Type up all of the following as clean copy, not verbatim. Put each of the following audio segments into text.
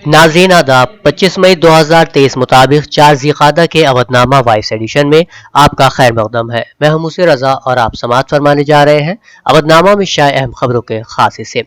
ناظرین آداب 25 مئی 2023 مطابق 4 ذی-القعدہ کے اودنامہ وائس ایڈیشن میں آپ کا خیر مقدم ہے۔ میں ہوں موسی رضا اور آپ سماعت فرمانے جا رہے ہیں اودنامہ میں شائع اہم خبروں کے خاصے سے۔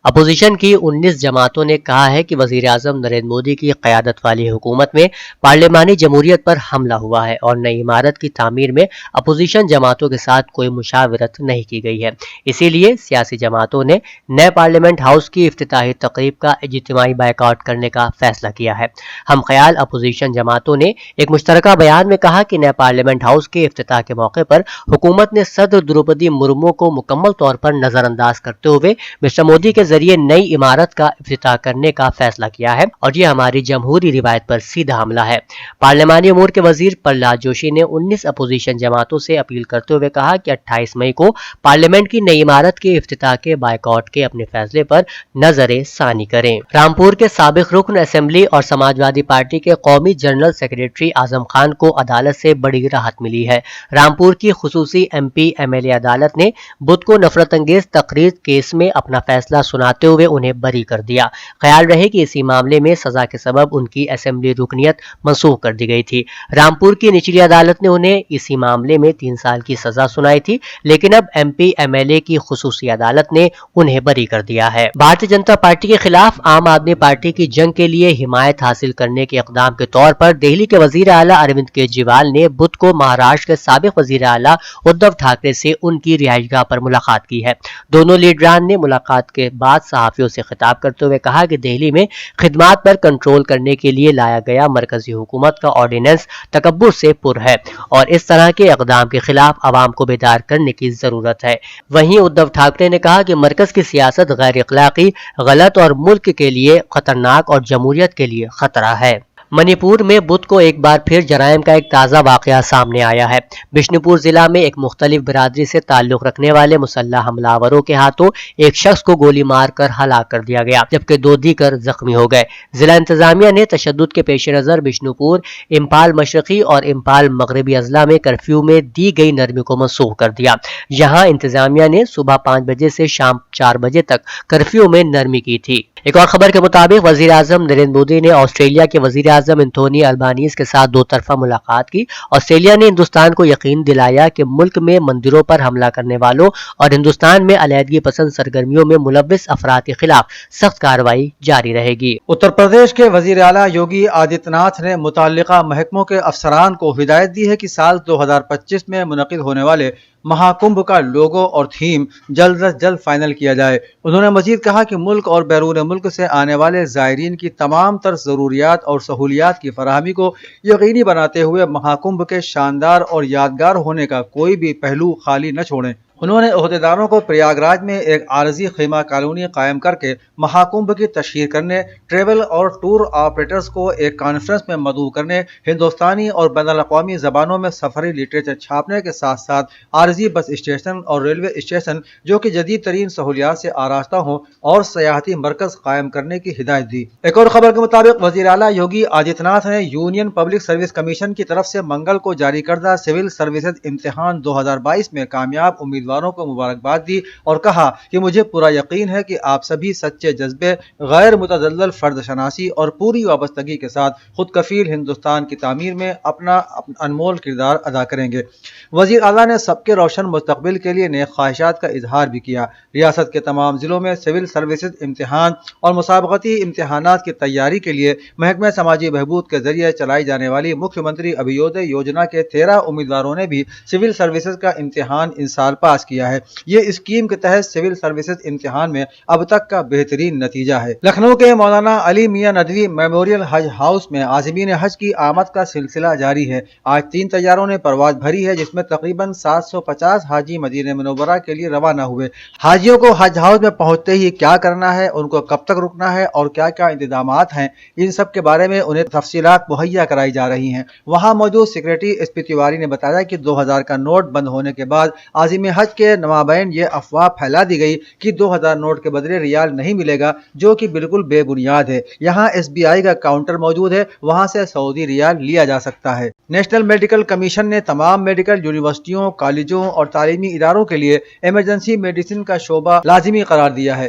اپوزیشن کی 19 جماعتوں نے کہا ہے کہ وزیر اعظم نریندر مودی کی قیادت والی حکومت میں پارلیمانی جمہوریت پر حملہ ہوا ہے اور نئی عمارت کی تعمیر میں اپوزیشن جماعتوں کے ساتھ کوئی مشاورت نہیں کی گئی ہے۔ اسی لیے سیاسی جماعتوں نے نئے پارلیمنٹ ہاؤس کی افتتاحی تقریب کا اجتماعی بائیکاٹ کرنے کا فیصلہ کیا ہے۔ ہم خیال اپوزیشن جماعتوں نے ایک مشترکہ بیان میں کہا کہ نئے پارلیمنٹ ہاؤس کے افتتاح کے موقع پر حکومت نے صدر دروپدی مرمو کو مکمل طور پر نظر انداز کرتے ہوئے مسٹر مودی کے ذریعے نئی عمارت کا افتتاح کرنے کا فیصلہ کیا ہے اور یہ ہماری جمہوری روایت پر سیدھا حملہ ہے۔ پارلیمانی امور کے وزیر پرلاد جوشی نے 19 اپوزیشن جماعتوں سے اپیل کرتے ہوئے کہا کہ 28 مئی کو پارلیمنٹ کی نئی عمارت کے افتتاح کے بائیکاٹ کے اپنے فیصلے پر نظر ثانی کریں۔ رامپور کے سابق رکن اسمبلی اور سماجوادی پارٹی کے قومی جنرل سیکریٹری اعظم خان کو عدالت سے بڑی راحت ملی ہے۔ رامپور کی خصوصی M P M L A عدالت نے بدھ کو نفرت انگیز تقریر کیس میں اپنا فیصلہ سناتے ہوئے انہیں بری کر دیا۔ خیال رہے کہ اسی معاملے میں سزا کے سبب ان کی اسمبلی رکنیت منسوخ کر دی گئی تھی۔ رامپور کی نچلی عدالت نے انہیں اسی معاملے میں 3 سال کی سزا سنائی تھی، لیکن اب M P M L A کی خصوصی عدالت نے انہیں بری کر دیا ہے۔ بھارتیہ جنتا پارٹی کے خلاف عام آدمی پارٹی کی جنگ کے لیے حمایت حاصل کرنے کے اقدام کے طور پر دہلی کے وزیر اعلیٰ اروند کیجریوال نے بدھ کو مہاراشٹر کے سابق وزیر اعلیٰ ادھو ٹھاکرے سے ان کی رہائش گاہ پر ملاقات کی ہے۔ دونوں لیڈران نے ملاقات کے بعد صحافیوں سے خطاب کرتے ہوئے کہا کہ دہلی میں خدمات پر کنٹرول کرنے کے لیے لایا گیا مرکزی حکومت کا آرڈیننس تکبر سے پر ہے اور اس طرح کے اقدام کے خلاف عوام کو بیدار کرنے کی ضرورت ہے۔ وہیں ادھو ٹھاکرے نے کہا کہ مرکز کی سیاست غیر اخلاقی، غلط اور ملک کے لیے خطرناک اور جمہوریت کے لیے خطرہ ہے۔ منی پور میں بدھ کو ایک بار پھر جرائم کا ایک تازہ واقعہ سامنے آیا ہے۔ بشنو پور ضلع میں ایک مختلف برادری سے تعلق رکھنے والے مسلح حملہ آوروں کے ہاتھوں ایک شخص کو گولی مار کر ہلاک کر دیا گیا، جبکہ 2 دیگر زخمی ہو گئے۔ ضلع انتظامیہ نے تشدد کے پیش نظر بشنو پور، امپھال مشرقی اور امپھال مغربی اضلاع میں کرفیو میں دی گئی نرمی کو منسوخ کر دیا۔ یہاں انتظامیہ نے صبح 5 بجے سے شام 4 بجے تک کرفیو میں نرمی کی تھی۔ ایک اور خبر کے مطابق وزیر اعظم نریندر مودی نے آسٹریلیا کے وزیر اعظم انتھونی البانیز کے ساتھ 2 طرفہ ملاقات کی۔ آسٹریلیا نے ہندوستان کو یقین دلایا کہ ملک میں مندروں پر حملہ کرنے والوں اور ہندوستان میں علیحدگی پسند سرگرمیوں میں ملوث افراد کے خلاف سخت کارروائی جاری رہے گی۔ اتر پردیش کے وزیر اعلیٰ یوگی آدتیہ ناتھ نے متعلقہ محکموں کے افسران کو ہدایت دی ہے کہ سال 2025 میں منعقد ہونے والے مہا کمبھ کا لوگو اور تھیم جلد از جلد فائنل کیا جائے۔ انہوں نے مزید کہا کہ ملک اور بیرون ملک سے آنے والے زائرین کی تمام تر ضروریات اور سہولیات کی فراہمی کو یقینی بناتے ہوئے مہا کمبھ کے شاندار اور یادگار ہونے کا کوئی بھی پہلو خالی نہ چھوڑیں۔ انہوں نے عہدیداروں کو پریاگ راج میں ایک عارضی خیمہ کالونی قائم کر کے مہا کمبھ کی تشہیر کرنے، ٹریول اور ٹور آپریٹرز کو ایک کانفرنس میں مدعو کرنے، ہندوستانی اور بین الاقوامی زبانوں میں سفری لٹریچر چھاپنے کے ساتھ ساتھ عارضی بس اسٹیشن اور ریلوے اسٹیشن جو کہ جدید ترین سہولیات سے آراستہ ہوں اور سیاحتی مرکز قائم کرنے کی ہدایت دی۔ ایک اور خبر کے مطابق وزیر اعلیٰ یوگی آدتیہ ناتھ نے یونین پبلک سروس کمیشن کی طرف سے منگل کو جاری کردہ سول سروسز امتحان 2022 میں کامیاب امیدواروں کو مبارکباد دی اور کہا کہ مجھے پورا یقین ہے کہ آپ سبھی سچے جذبے، غیر متزلزل فرد شناسی اور پوری وابستگی کے ساتھ خود کفیل ہندوستان کی تعمیر میں اپنا انمول کردار ادا کریں گے۔ وزیر اعلیٰ نے سب کے روشن مستقبل کے لیے نیک خواہشات کا اظہار بھی کیا۔ ریاست کے تمام ضلعوں میں سول سروسز امتحان اور مسابقتی امتحانات کی تیاری کے لیے محکمہ سماجی بہبود کے ذریعے چلائی جانے والی مکھیہ منتری ابھیودے یوجنا کے 13 امیدواروں نے بھی سول سروسز کا امتحان اس سال پاس کیا ہے۔ یہ اسکیم کے تحت سول سروسز امتحان میں اب تک کا بہترین نتیجہ ہے۔ لکھنؤ کے مولانا علی میاں ندوی میموریل حج ہاؤس میں عازمین حج کی آمد کا سلسلہ جاری ہے۔ آج 3 طیاروں نے پرواز بھری ہے جس میں تقریباً 750 حاجی مدینہ منورہ کے لیے روانہ ہوئے۔ حاجیوں کو حج ہاؤس میں پہنچتے ہی کیا کرنا ہے، ان کو کب تک رکنا ہے اور کیا کیا انتظامات ہیں، ان سب کے بارے میں انہیں تفصیلات مہیا کرائی جا رہی ہیں۔ وہاں موجود سیکریٹری ایس پی تیواری نے بتایا کہ 2000 کا نوٹ بند ہونے کے بعد عازم حج کے مابین یہ افواہ پھیلا دی گئی کہ 2000 نوٹ کے بدلے ریال نہیں ملے گا، جو کہ بالکل بے بنیاد ہے۔ یہاں ایس بی آئی کا کاؤنٹر موجود ہے، وہاں سے سعودی ریال لیا جا سکتا ہے۔ نیشنل میڈیکل کمیشن نے تمام میڈیکل یونیورسٹیوں، کالجوں اور تعلیمی اداروں کے لیے ایمرجنسی میڈیسن کا شعبہ لازمی قرار دیا ہے۔